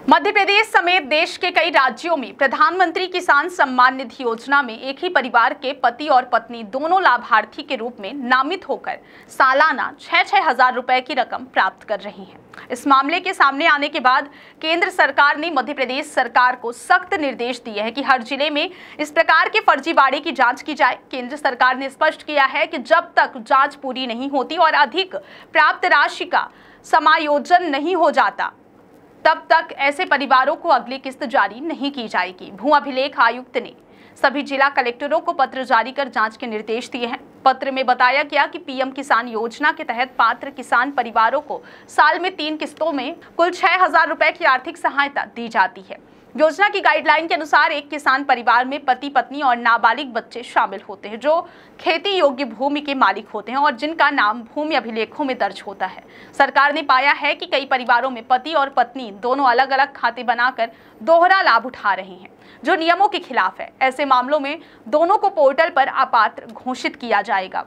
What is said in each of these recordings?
मध्य प्रदेश समेत देश के कई राज्यों में प्रधानमंत्री किसान सम्मान निधि योजना में एक ही परिवार के पति और पत्नी दोनों लाभार्थी के रूप में नामित होकर सालाना 6-6 हजार रुपए की रकम प्राप्त कर रही हैं। इस मामले के सामने आने के बाद केंद्र सरकार ने मध्य प्रदेश सरकार को सख्त निर्देश दिए हैं कि हर जिले में इस प्रकार के फर्जीवाड़े की जांच की जाए। केंद्र सरकार ने स्पष्ट किया है कि जब तक जांच पूरी नहीं होती और अधिक प्राप्त राशि का समायोजन नहीं हो जाता तब तक ऐसे परिवारों को अगली किस्त जारी नहीं की जाएगी। भू अभिलेख आयुक्त ने सभी जिला कलेक्टरों को पत्र जारी कर जांच के निर्देश दिए हैं। पत्र में बताया गया कि पीएम किसान योजना के तहत पात्र किसान परिवारों को साल में 3 किस्तों में कुल 6 हजार रुपए की आर्थिक सहायता दी जाती है। योजना की गाइडलाइन के अनुसार एक किसान परिवार में पति पत्नी और नाबालिग बच्चे शामिल होते हैं जो खेती योग्य भूमि के मालिक होते हैं और जिनका नाम भूमि अभिलेखों में दर्ज होता है। सरकार ने पाया है कि कई परिवारों में पति और पत्नी दोनों अलग अलग खाते बनाकर दोहरा लाभ उठा रहे हैं, जो नियमों के खिलाफ है। ऐसे मामलों में दोनों को पोर्टल पर अपात्र घोषित किया जाएगा।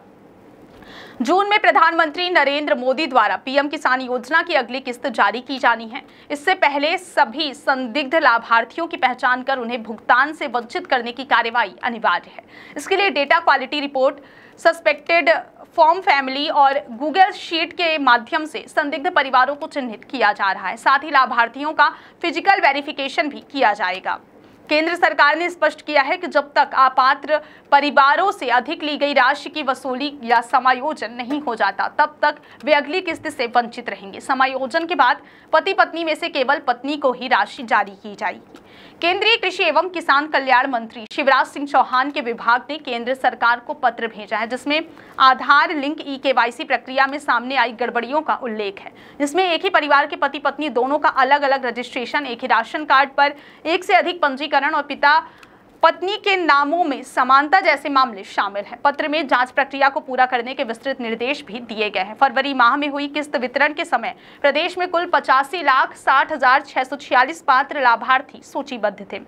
जून में प्रधानमंत्री नरेंद्र मोदी द्वारा पीएम किसान योजना की अगली किस्त जारी की जानी है। इससे पहले सभी संदिग्ध लाभार्थियों की पहचान कर उन्हें भुगतान से वंचित करने की कार्यवाही अनिवार्य है। इसके लिए data quality report, suspected form family और गूगल शीट के माध्यम से संदिग्ध परिवारों को चिन्हित किया जा रहा है। साथ ही लाभार्थियों का फिजिकल वेरिफिकेशन भी किया जाएगा। केंद्र सरकार ने स्पष्ट किया है कि जब तक अपात्र परिवारों से अधिक ली गई राशि की वसूली या समायोजन नहीं हो जाता तब तक वे अगली किस्त से वंचित रहेंगे। समायोजन के बाद पति पत्नी में से केवल पत्नी को ही राशि जारी की जाएगी। केंद्रीय कृषि एवं किसान कल्याण मंत्री शिवराज सिंह चौहान के विभाग ने केंद्र सरकार को पत्र भेजा है जिसमें आधार लिंक ई-केवाईसी प्रक्रिया में सामने आई गड़बड़ियों का उल्लेख है। जिसमें एक ही परिवार के पति पत्नी दोनों का अलग अलग रजिस्ट्रेशन, एक ही राशन कार्ड पर एक से अधिक पंजीकरण और पिता पत्नी के नामों में समानता जैसे मामले शामिल हैं। पत्र में जांच प्रक्रिया को पूरा करने के विस्तृत निर्देश भी दिए गए हैं। फरवरी माह में हुई किस्त वितरण के समय प्रदेश में कुल 85,60,646 पात्र लाभार्थी सूचीबद्ध थे।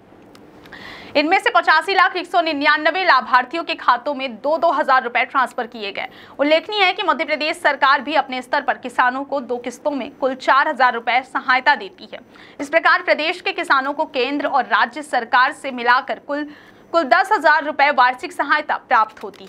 इनमें से 85,199 लाभार्थियों के खातों में 2-2 हजार रुपए ट्रांसफर किए गए। उल्लेखनीय है कि मध्य प्रदेश सरकार भी अपने स्तर पर किसानों को 2 किस्तों में कुल 4 हजार रुपए सहायता देती है। इस प्रकार प्रदेश के किसानों को केंद्र और राज्य सरकार से मिलाकर कुल 10 हजार रुपए वार्षिक सहायता प्राप्त होती है।